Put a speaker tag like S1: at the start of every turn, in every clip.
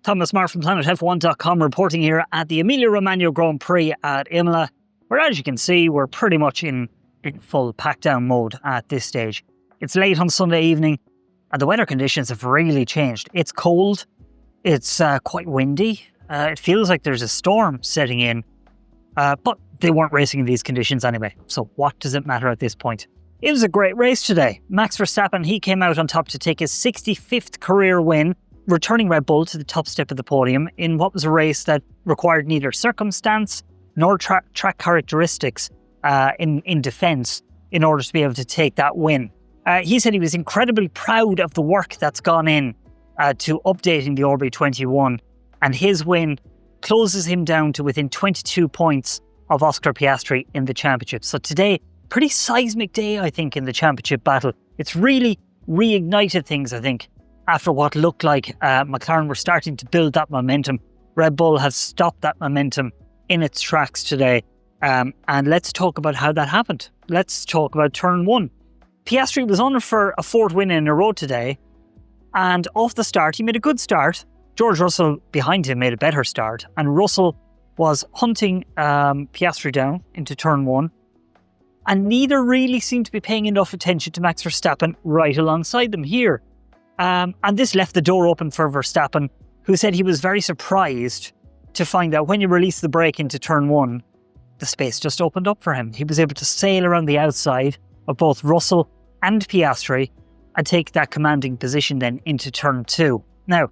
S1: Thomas Maher from PlanetF1.com reporting here at the Emilia-Romagna Grand Prix at Imola, where as you can see we're pretty much in full pack-down mode at this stage. It's late on Sunday evening and the weather conditions have really changed. It's cold, it's quite windy, it feels like there's a storm setting in, but they weren't racing in these conditions anyway, so what does it matter at this point? It was a great race today. Max Verstappen, he came out on top to take his 65th career win, returning Red Bull to the top step of the podium in what was a race that required neither circumstance nor track characteristics in defence in order to be able to take that win. He said he was incredibly proud of the work that's gone in to updating the RB21, and his win closes him down to within 22 points of Oscar Piastri in the championship. So today, pretty seismic day, I think, in the championship battle. It's really reignited things, I think, after what looked like McLaren were starting to build that momentum. Red Bull has stopped that momentum in its tracks today. And let's talk about how that happened. Let's talk about turn one. Piastri was on for a fourth win in a row today. And off the start, he made a good start. George Russell behind him made a better start. And Russell was hunting Piastri down into turn one. And neither really seemed to be paying enough attention to Max Verstappen right alongside them here. And this left the door open for Verstappen, who said he was very surprised to find that when you release the brake into turn one, the space just opened up for him. He was able to sail around the outside of both Russell and Piastri and take that commanding position then into turn two. Now,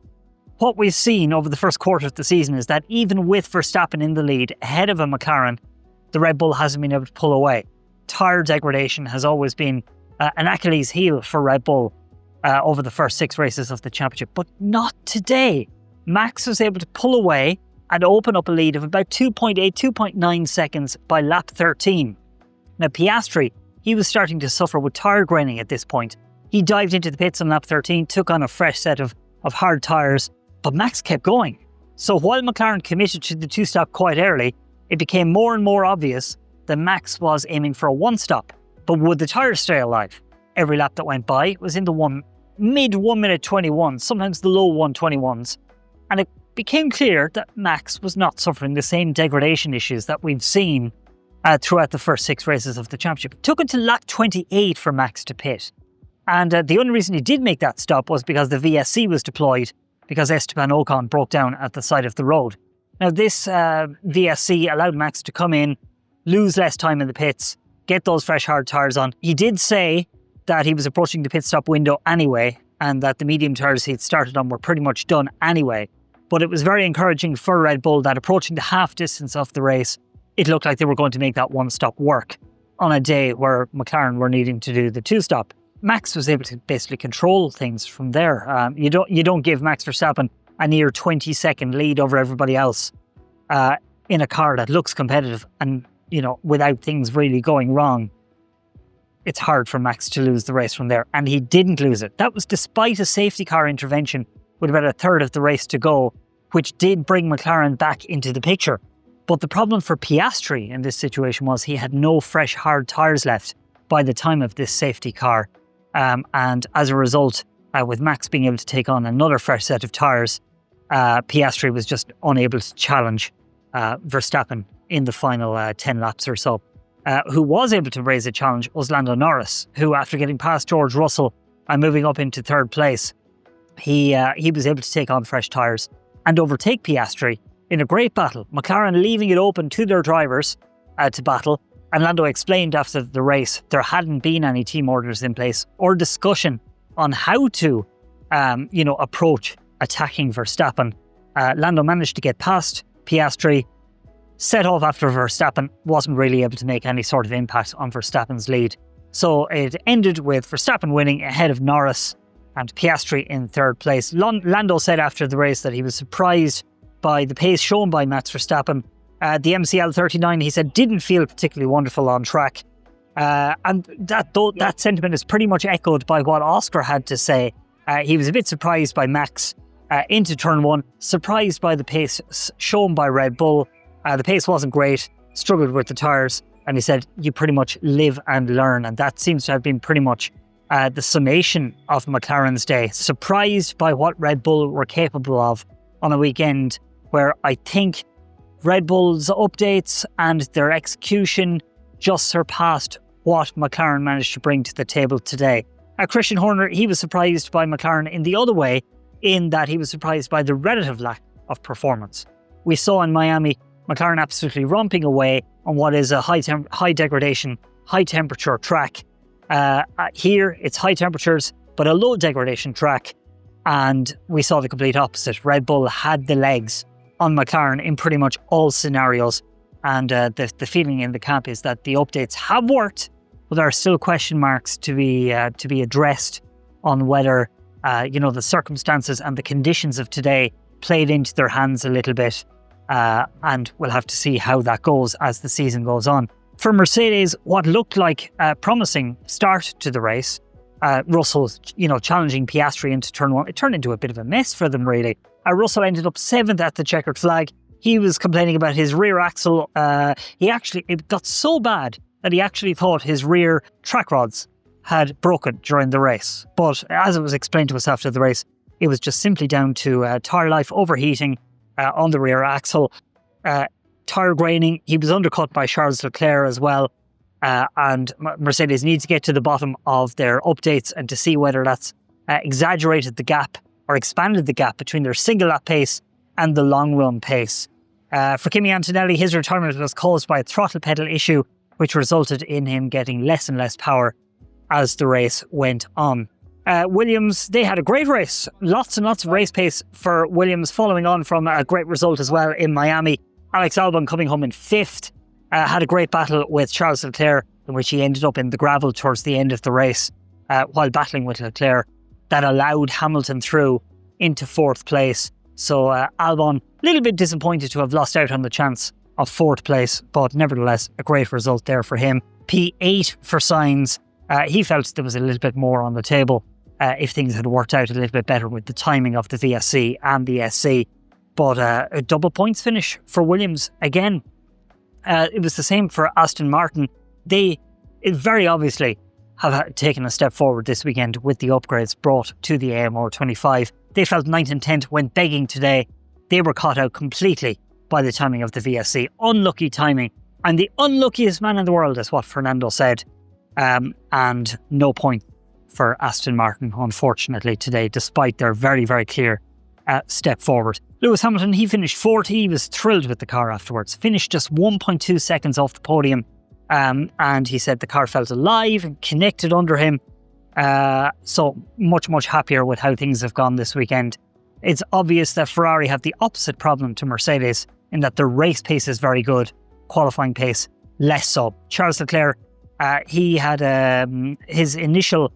S1: what we've seen over the first quarter of the season is that even with Verstappen in the lead ahead of a McLaren, the Red Bull hasn't been able to pull away. Tyre degradation has always been an Achilles heel for Red Bull over the first 6 races of the championship, but not today. Max was able to pull away and open up a lead of about 2.8, 2.9 seconds by lap 13. Now Piastri, he was starting to suffer with tyre graining at this point. He dived into the pits on lap 13, took on a fresh set of hard tyres, but Max kept going. So while McLaren committed to the 2-stop quite early, it became more and more obvious that Max was aiming for a 1-stop. But would the tyres stay alive? Every lap that went by was in the mid 1 minute 21, sometimes the low 1:21s. And it became clear that Max was not suffering the same degradation issues that we've seen throughout the first 6 races of the championship. It took until lap 28 for Max to pit. And the only reason he did make that stop was because the VSC was deployed, because Esteban Ocon broke down at the side of the road. Now this VSC allowed Max to come in, lose less time in the pits, get those fresh hard tyres on. He did say that he was approaching the pit stop window anyway, and that the medium tyres he'd started on were pretty much done anyway. But it was very encouraging for Red Bull that approaching the half distance of the race, it looked like they were going to make that 1-stop work on a day where McLaren were needing to do the 2-stop. Max was able to basically control things from there. You don't give Max Verstappen a near 20-second lead over everybody else in a car that looks competitive and, without things really going wrong. It's hard for Max to lose the race from there, and he didn't lose it. That was despite a safety car intervention with about a third of the race to go, which did bring McLaren back into the picture. But the problem for Piastri in this situation was he had no fresh hard tyres left by the time of this safety car. And as a result, with Max being able to take on another fresh set of tyres, Piastri was just unable to challenge Verstappen in the final 10 laps or so. Who was able to raise a challenge was Lando Norris, who after getting past George Russell and moving up into 3rd place, he was able to take on fresh tyres and overtake Piastri in a great battle. McLaren leaving it open to their drivers to battle, and Lando explained after the race there hadn't been any team orders in place or discussion on how to approach attacking Verstappen. Lando managed to get past Piastri, set off after Verstappen wasn't really able to make any sort of impact on Verstappen's lead. So it ended with Verstappen winning ahead of Norris and Piastri in 3rd place. Lando said after the race that he was surprised by the pace shown by Max Verstappen. The MCL39, he said, didn't feel particularly wonderful on track. And that sentiment is pretty much echoed by what Oscar had to say. He was a bit surprised by Max into turn one, surprised by the pace shown by Red Bull. The pace wasn't great, struggled with the tyres, and he said, you pretty much live and learn. And that seems to have been pretty much the summation of McLaren's day. Surprised by what Red Bull were capable of, on a weekend where I think Red Bull's updates and their execution just surpassed what McLaren managed to bring to the table today. Christian Horner, he was surprised by McLaren in the other way, in that he was surprised by the relative lack of performance. We saw in Miami, McLaren absolutely romping away on what is a high degradation, high temperature track. Here, it's high temperatures, but a low degradation track. And we saw the complete opposite. Red Bull had the legs on McLaren in pretty much all scenarios. And the feeling in the camp is that the updates have worked, but there are still question marks to be addressed on whether the circumstances and the conditions of today played into their hands a little bit. And we'll have to see how that goes as the season goes on. For Mercedes, what looked like a promising start to the race, Russell, challenging Piastri into turn one, it turned into a bit of a mess for them, really. Russell ended up 7th at the checkered flag. He was complaining about his rear axle. It got so bad that he actually thought his rear track rods had broken during the race. But as it was explained to us after the race, it was just simply down to tyre life overheating on the rear axle. Tyre graining, he was undercut by Charles Leclerc as well. And Mercedes needs to get to the bottom of their updates and to see whether that's exaggerated the gap or expanded the gap between their single lap pace and the long run pace. For Kimi Antonelli, his retirement was caused by a throttle pedal issue, which resulted in him getting less and less power as the race went on. Williams, they had a great race. Lots and lots of race pace for Williams, following on from a great result as well in Miami. Alex Albon coming home in 5th. Had a great battle with Charles Leclerc, in which he ended up in the gravel towards the end of the race while battling with Leclerc. That allowed Hamilton through into 4th place. So Albon, a little bit disappointed to have lost out on the chance of 4th place, but nevertheless, a great result there for him. P8 for Sainz. He felt there was a little bit more on the table if things had worked out a little bit better with the timing of the VSC and the SC. But a double points finish for Williams again. It was the same for Aston Martin. They very obviously have taken a step forward this weekend with the upgrades brought to the AMR 25. They felt 9th and 10th when begging today. They were caught out completely by the timing of the VSC. Unlucky timing. I'm the unluckiest man in the world, is what Fernando said. And no point for Aston Martin, unfortunately, today, despite their very, very clear step forward. Lewis Hamilton, he finished 4th. He was thrilled with the car afterwards. Finished just 1.2 seconds off the podium. And he said the car felt alive and connected under him. So much, much happier with how things have gone this weekend. It's obvious that Ferrari have the opposite problem to Mercedes in that their race pace is very good, qualifying pace less so. Charles Leclerc, he had his initial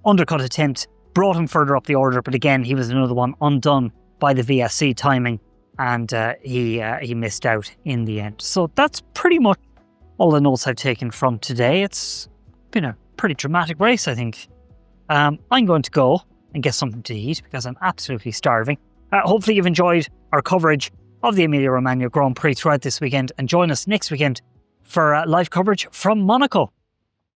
S1: undercut attempt brought him further up the order, but again, he was another one undone by the VSC timing, and he missed out in the end. So that's pretty much all the notes I've taken from today. It's been a pretty dramatic race, I think. I'm going to go and get something to eat because I'm absolutely starving. Hopefully you've enjoyed our coverage of the Emilia-Romagna Grand Prix throughout this weekend, and join us next weekend for live coverage from Monaco.